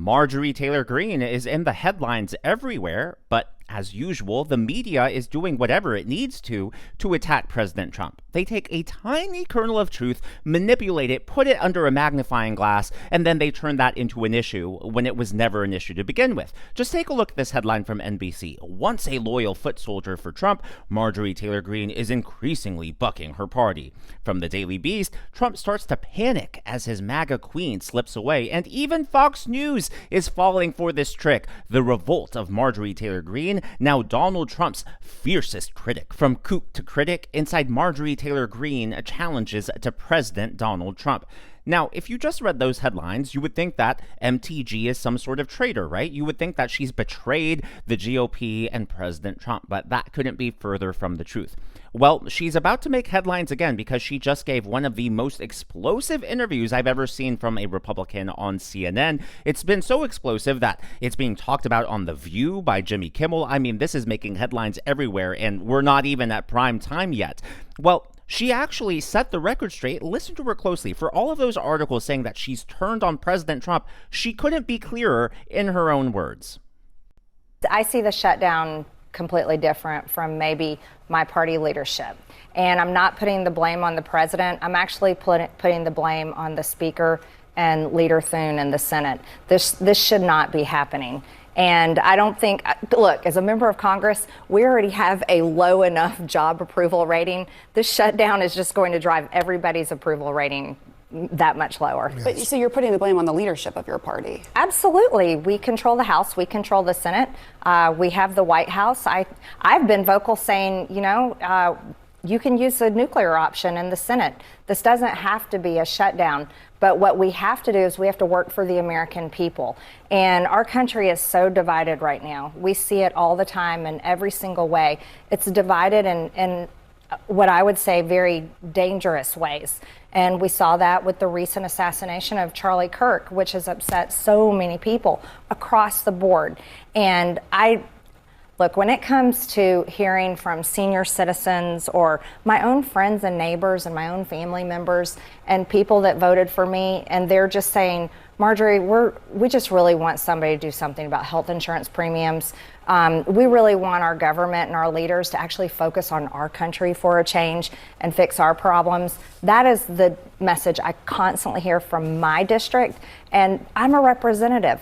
Marjorie Taylor Greene is in the headlines everywhere, but as usual, the media is doing whatever it needs to attack President Trump. They take a tiny kernel of truth, manipulate it, put it under a magnifying glass, and then they turn that into an issue when it was never an issue to begin with. Just take a look at this headline from NBC. Once a loyal foot soldier for Trump, Marjorie Taylor Greene is increasingly bucking her party. From the Daily Beast, Trump starts to panic as his MAGA queen slips away, and even Fox News is falling for this trick. The revolt of Marjorie Taylor Greene, now Donald Trump's fiercest critic. From kook to critic, inside Marjorie Taylor Greene challenges to President Donald Trump. Now, if you just read those headlines, you would think that MTG is some sort of traitor, right? You would think that she's betrayed the GOP and President Trump, but that couldn't be further from the truth. Well, she's about to make headlines again because she just gave one of the most explosive interviews I've ever seen from a Republican on CNN. It's been so explosive that it's being talked about on The View by Jimmy Kimmel. I mean, this is making headlines everywhere, and we're not even at prime time yet. Well, she actually set the record straight. Listen to her closely. For all of those articles saying that she's turned on President Trump, she couldn't be clearer in her own words. I see the shutdown completely different from maybe my party leadership. And I'm not putting the blame on the president. I'm actually putting the blame on the speaker and Leader Thune in the Senate. This should not be happening. And I don't think, look, as a member of Congress, we already have a low enough job approval rating. This shutdown is just going to drive everybody's approval rating that much lower. Yes. But so you're putting the blame on the leadership of your party? Absolutely. We control the House. We control the Senate. We have the White House. I've been vocal saying, you can use the nuclear option in the Senate. This doesn't have to be a shutdown. But what we have to do is we have to work for the American people. And our country is so divided right now. We see it all the time in every single way. It's divided in what I would say very dangerous ways. And we saw that with the recent assassination of Charlie Kirk, which has upset so many people across the board. And look, when it comes to hearing from senior citizens or my own friends and neighbors and my own family members and people that voted for me, and they're just saying, Marjorie, we just really want somebody to do something about health insurance premiums. We really want our government and our leaders to actually focus on our country for a change and fix our problems. That is the message I constantly hear from my district, and I'm a representative.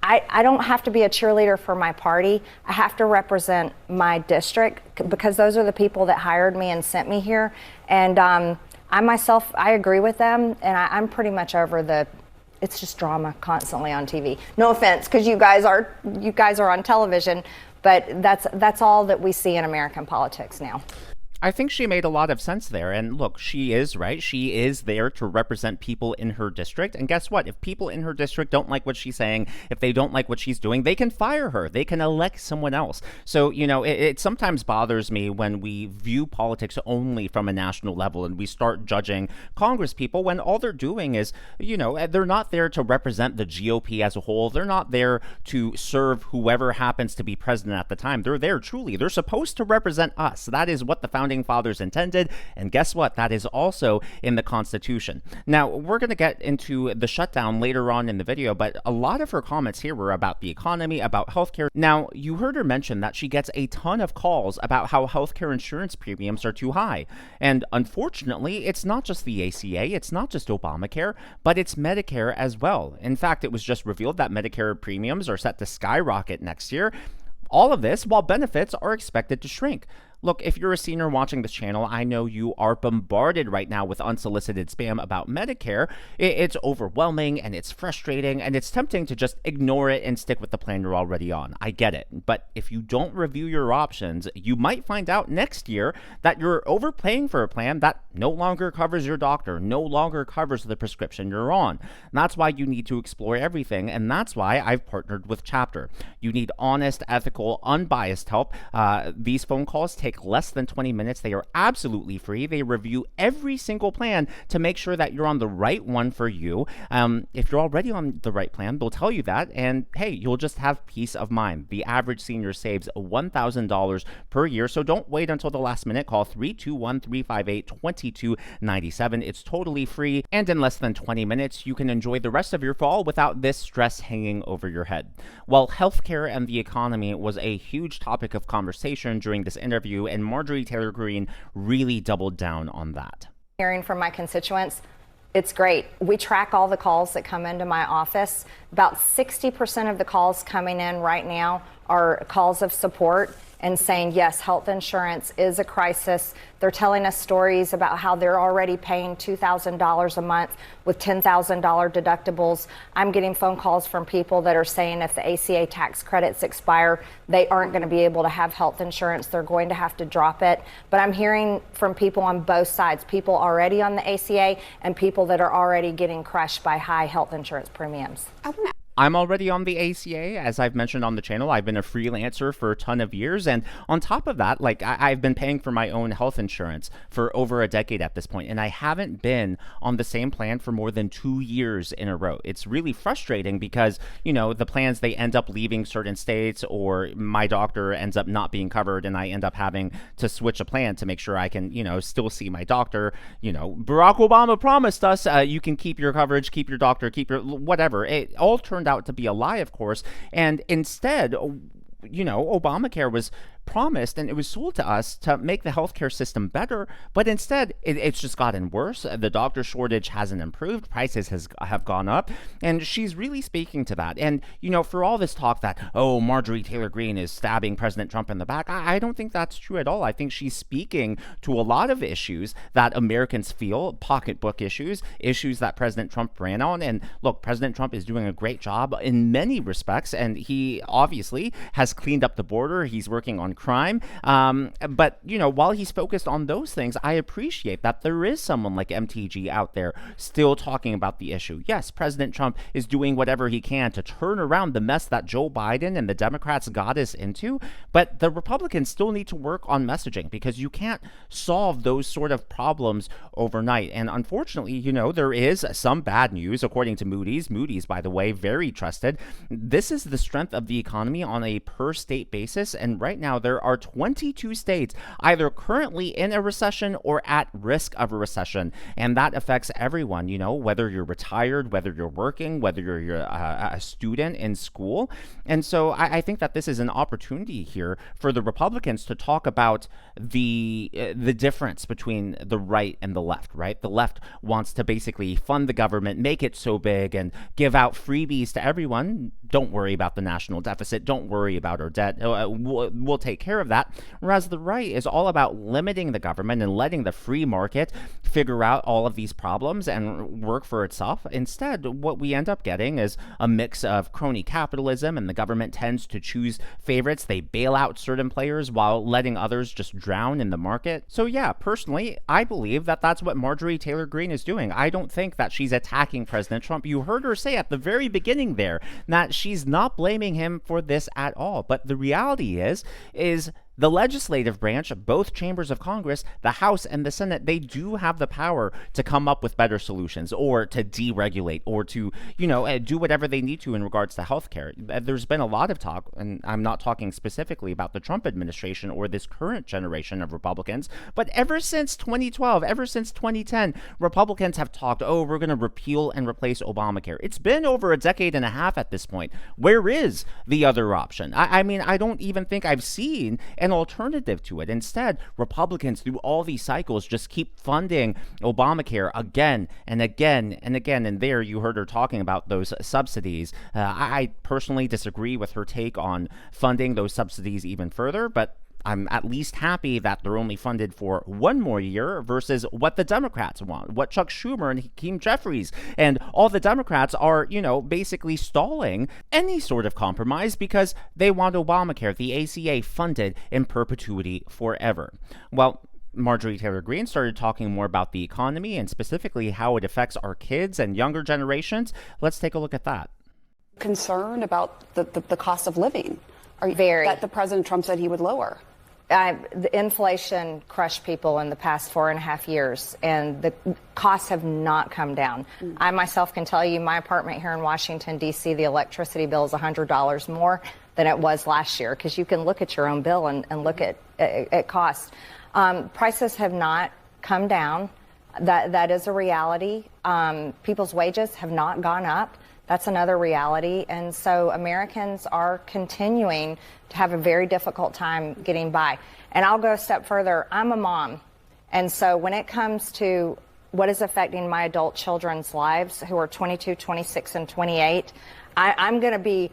I don't have to be a cheerleader for my party. I have to represent my district because those are the people that hired me and sent me here. And I agree with them, and I'm pretty much over it's just drama constantly on TV. No offense, because you guys are on television, but that's all that we see in American politics now. I think she made a lot of sense there. And look, she is right. She is there to represent people in her district. And guess what? If people in her district don't like what she's saying, if they don't like what she's doing, they can fire her. They can elect someone else. So, it sometimes bothers me when we view politics only from a national level and we start judging Congress people when all they're doing is, they're not there to represent the GOP as a whole. They're not there to serve whoever happens to be president at the time. They're there truly. They're supposed to represent us. That is what the founding fathers intended, and guess what? That is also in the Constitution. Now, we're going to get into the shutdown later on in the video, but a lot of her comments here were about the economy, about healthcare. Now, you heard her mention that she gets a ton of calls about how healthcare insurance premiums are too high. And unfortunately, it's not just the ACA, it's not just Obamacare, but it's Medicare as well. In fact, it was just revealed that Medicare premiums are set to skyrocket next year. All of this while benefits are expected to shrink. Look, if you're a senior watching this channel, I know you are bombarded right now with unsolicited spam about Medicare. It's overwhelming and it's frustrating and it's tempting to just ignore it and stick with the plan you're already on. I get it. But if you don't review your options, you might find out next year that you're overpaying for a plan that no longer covers your doctor, no longer covers the prescription you're on. And that's why you need to explore everything, and that's why I've partnered with Chapter. You need honest, ethical, unbiased help. These phone calls take take less than 20 minutes. They are absolutely free. They review every single plan to make sure that you're on the right one for you. If you're already on the right plan, they'll tell you that, and hey, you'll just have peace of mind. The average senior saves $1,000 per year, so don't wait until the last minute. Call 321-358-2297. It's totally free, and in less than 20 minutes, you can enjoy the rest of your fall without this stress hanging over your head. Well, healthcare and the economy was a huge topic of conversation during this interview, and Marjorie Taylor Greene really doubled down on that. Hearing from my constituents, it's great. We track all the calls that come into my office. About 60% of the calls coming in right now are calls of support and saying, yes, health insurance is a crisis. They're telling us stories about how they're already paying $2,000 a month with $10,000 deductibles. I'm getting phone calls from people that are saying if the ACA tax credits expire, they aren't going to be able to have health insurance. They're going to have to drop it. But I'm hearing from people on both sides, people already on the ACA and people that are already getting crushed by high health insurance premiums. I'm already on the ACA, as I've mentioned on the channel. I've been a freelancer for a ton of years, and on top of that, like I've been paying for my own health insurance for over a decade at this point, and I haven't been on the same plan for more than 2 years in a row. It's really frustrating because, you know, the plans, they end up leaving certain states, or my doctor ends up not being covered, and I end up having to switch a plan to make sure I can, you know, still see my doctor. You know, Barack Obama promised us you can keep your coverage, keep your doctor, keep your whatever. It all turned out to be a lie, of course, and instead, you know, Obamacare was promised and it was sold to us to make the healthcare system better, but instead it's just gotten worse. The doctor shortage hasn't improved, prices have gone up, and she's really speaking to that. And, you know, for all this talk that, oh, Marjorie Taylor Greene is stabbing President Trump in the back, I don't think that's true at all. I think she's speaking to a lot of issues that Americans feel, pocketbook issues that President Trump ran on. And look, President Trump is doing a great job in many respects, and he obviously has cleaned up the border. He's working on crime. But, you know, while he's focused on those things, I appreciate that there is someone like MTG out there still talking about the issue. Yes, President Trump is doing whatever he can to turn around the mess that Joe Biden and the Democrats got us into, but the Republicans still need to work on messaging, because you can't solve those sort of problems overnight. And unfortunately, you know, there is some bad news, according to Moody's. Moody's, by the way, very trusted. This is the strength of the economy on a per state basis, and right now there are 22 states either currently in a recession or at risk of a recession, and that affects everyone, you know, whether you're retired, whether you're working, whether you're a student in school. And so I think that this is an opportunity here for the Republicans to talk about the difference between the right and the left, right? The left wants to basically fund the government, make it so big, and give out freebies to everyone. Don't worry about the national deficit. Don't worry about our debt. We'll take care of that. Whereas the right is all about limiting the government and letting the free market figure out all of these problems and work for itself. Instead, what we end up getting is a mix of crony capitalism, and the government tends to choose favorites. They bail out certain players while letting others just drown in the market. So yeah, personally, I believe that that's what Marjorie Taylor Greene is doing. I don't think that she's attacking President Trump. You heard her say at the very beginning there that she's not blaming him for this at all. But the reality is the legislative branch, both chambers of Congress, the House and the Senate, they do have the power to come up with better solutions, or to deregulate, or to, you know, do whatever they need to in regards to healthcare. There's been a lot of talk, and I'm not talking specifically about the Trump administration or this current generation of Republicans, but ever since 2012, ever since 2010, Republicans have talked, oh, we're going to repeal and replace Obamacare. It's been over a decade and a half at this point. Where is the other option? I mean, I don't even think I've seen an alternative to it. Instead, Republicans through all these cycles just keep funding Obamacare again and again and again. And there you heard her talking about those subsidies. I personally disagree with her take on funding those subsidies even further, but I'm at least happy that they're only funded for 1 more year versus what the Democrats want, what Chuck Schumer and Hakeem Jeffries and all the Democrats are, you know, basically stalling any sort of compromise because they want Obamacare, the ACA, funded in perpetuity forever. Well, Marjorie Taylor Greene started talking more about the economy and specifically how it affects our kids and younger generations. Let's take a look at that. Concerned about the cost of living? Very. That the President Trump said he would lower? The inflation crushed people in the past 4.5 years, and the costs have not come down. I myself can tell you my apartment here in Washington, D.C., the electricity bill is $100 more than it was last year, because you can look at your own bill and look at cost. Prices have not come down. That is a reality. People's wages have not gone up. That's another reality. And so Americans are continuing to have a very difficult time getting by. And I'll go a step further. I'm a mom. And so when it comes to what is affecting my adult children's lives, who are 22, 26, and 28, I'm going to be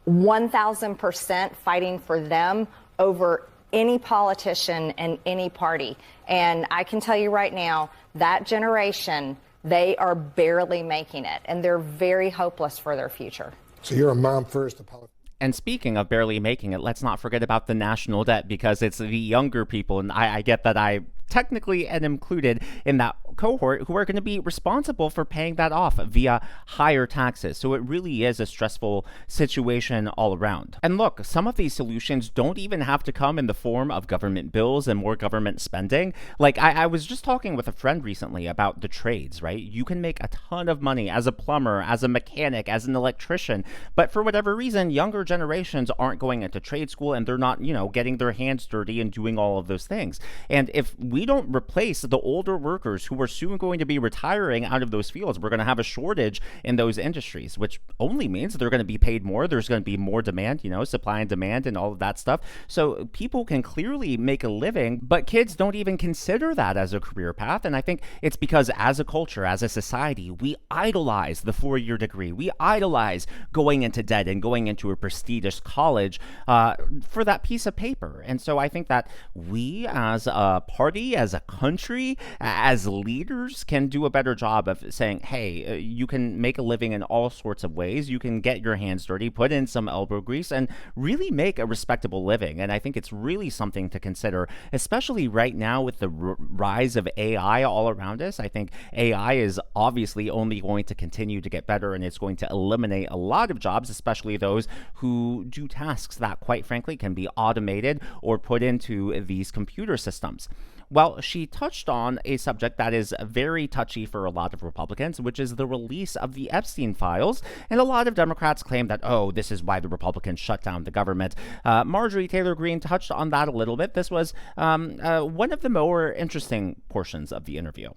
1,000% fighting for them over any politician and any party. And I can tell you right now, that generation, they are barely making it, and they're very hopeless for their future. So you're a mom first, a politician. And speaking of barely making it, let's not forget about the national debt, because it's the younger people, and I get that I technically am included in that cohort, who are going to be responsible for paying that off via higher taxes. So it really is a stressful situation all around. And look, some of these solutions don't even have to come in the form of government bills and more government spending. Like I was just talking with a friend recently about the trades, right? You can make a ton of money as a plumber, as a mechanic, as an electrician, but for whatever reason, younger generations aren't going into trade school, and they're not, getting their hands dirty and doing all of those things. And if we don't replace the older workers who are soon going to be retiring out of those fields, we're going to have a shortage in those industries, which only means they're going to be paid more. There's going to be more demand, supply and demand and all of that stuff. So people can clearly make a living, but kids don't even consider that as a career path. And I think it's because as a culture, as a society, we idolize the 4-year degree. We idolize going into debt and going into a prestigious college for that piece of paper. And so I think that we as a party, as a country, as leaders, can do a better job of saying, hey, you can make a living in all sorts of ways. You can get your hands dirty, put in some elbow grease, and really make a respectable living. And I think it's really something to consider, especially right now with the rise of AI all around us. I think AI is obviously only going to continue to get better, and it's going to eliminate a lot of jobs, especially those who do tasks that, quite frankly, can be automated or put into these computer systems. Well, she touched on a subject that is very touchy for a lot of Republicans, which is the release of the Epstein files. And a lot of Democrats claim that, this is why the Republicans shut down the government. Marjorie Taylor Greene touched on that a little bit. This was one of the more interesting portions of the interview.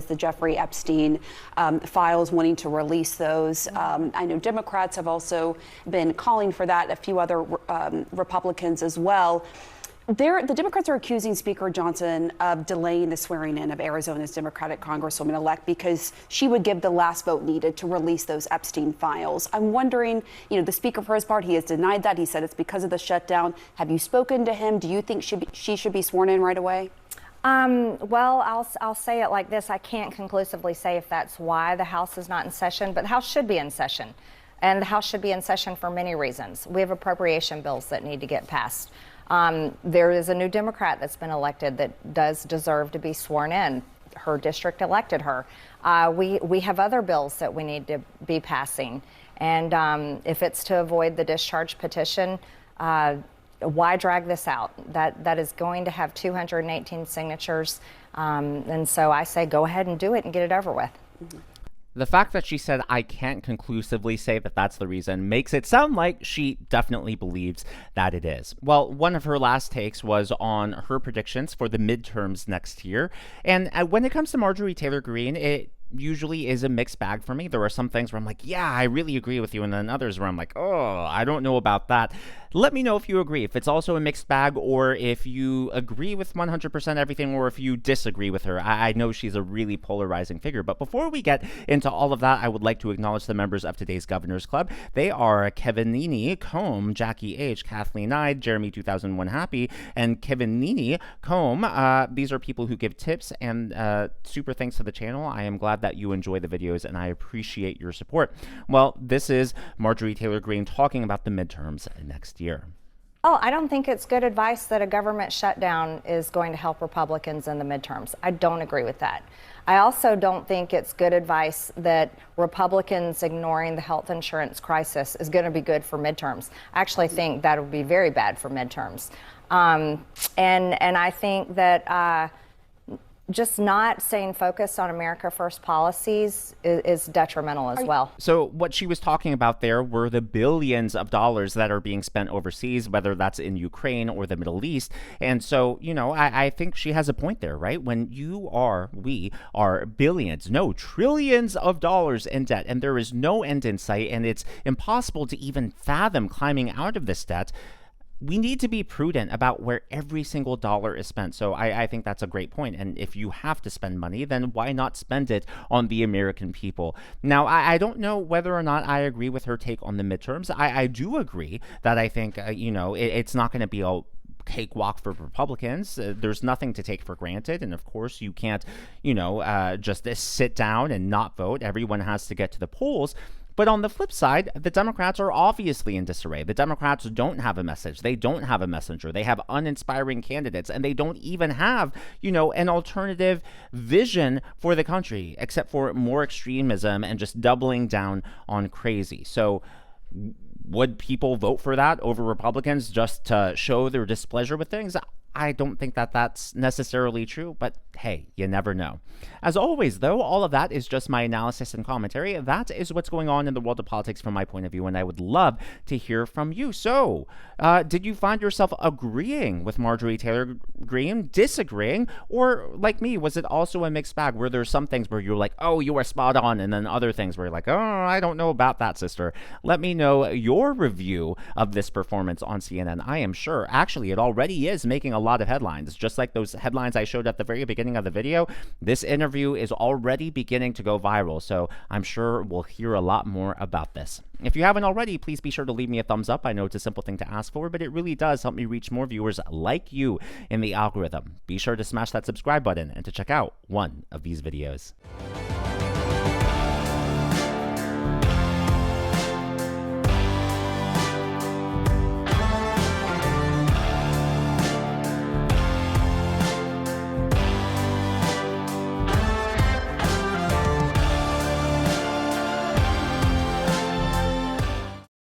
The Jeffrey Epstein files, wanting to release those. I know Democrats have also been calling for that, a few other Republicans as well. The Democrats are accusing Speaker Johnson of delaying the swearing in of Arizona's Democratic Congresswoman-elect because she would give the last vote needed to release those Epstein files. I'm wondering, the Speaker, for his part, he has denied that. He said it's because of the shutdown. Have you spoken to him? Do you think she should be sworn in right away? Well, I'll say it like this. I can't conclusively say if that's why the House is not in session, but the House should be in session. And the House should be in session for many reasons. We have appropriation bills that need to get passed. There is a new Democrat that's been elected that does deserve to be sworn in. Her district elected her. We have other bills that we need to be passing. And if it's to avoid the discharge petition, why drag this out? That is going to have 218 signatures. And so I say go ahead and do it and get it over with. Mm-hmm. The fact that she said, I can't conclusively say that that's the reason, makes it sound like she definitely believes that it is. Well, one of her last takes was on her predictions for the midterms next year. And when it comes to Marjorie Taylor Greene, it usually is a mixed bag for me. There are some things where I'm like, yeah, I really agree with you. And then others where I'm like, I don't know about that. Let me know if you agree, if it's also a mixed bag, or if you agree with 100% everything, or if you disagree with her. I know she's a really polarizing figure. But before we get into all of that, I would like to acknowledge the members of today's Governor's Club. They are Kevinini, Combe, Jackie H, Kathleen Ide, Jeremy 2001 Happy, and Kevinini, Combe. These are people who give tips and super thanks to the channel. I am glad that you enjoy the videos, and I appreciate your support. Well, this is Marjorie Taylor Greene talking about the midterms next year. Oh, I don't think it's good advice that a government shutdown is going to help Republicans in the midterms. I don't agree with that. I also don't think it's good advice that Republicans ignoring the health insurance crisis is going to be good for midterms. I actually think that would be very bad for midterms. And I think that just not staying focused on America First policies is detrimental as well. So what she was talking about there were the billions of dollars that are being spent overseas, whether that's in Ukraine or the Middle East. And so, you know, I think she has a point there, right? When we are billions, no, trillions of dollars in debt, and there is no end in sight, and it's impossible to even fathom climbing out of this debt. We need to be prudent about where every single dollar is spent. So I think that's a great point. And if you have to spend money, then why not spend it on the American people? Now, I don't know whether or not I agree with her take on the midterms. I do agree that I think, it's not going to be a cakewalk for Republicans. There's nothing to take for granted. And of course, you can't, just sit down and not vote. Everyone has to get to the polls. But on the flip side, the Democrats are obviously in disarray. The Democrats don't have a message. They don't have a messenger. They have uninspiring candidates, and they don't even have, an alternative vision for the country, except for more extremism and just doubling down on crazy. So would people vote for that over Republicans just to show their displeasure with things? I don't think that that's necessarily true, but hey, you never know. As always, though, all of that is just my analysis and commentary. That is what's going on in the world of politics from my point of view, and I would love to hear from you. So, did you find yourself agreeing with Marjorie Taylor Greene, disagreeing, or like me, was it also a mixed bag where there's some things where you're like, oh, you are spot on, and then other things where you're like, oh, I don't know about that, sister. Let me know your review of this performance on CNN. I am sure, actually, it already is making a lot of headlines. Just like those headlines I showed at the very beginning of the video, this interview is already beginning to go viral, so I'm sure we'll hear a lot more about this. If you haven't already, please be sure to leave me a thumbs up. I know it's a simple thing to ask for, but it really does help me reach more viewers like you in the algorithm. Be sure to smash that subscribe button and to check out one of these videos.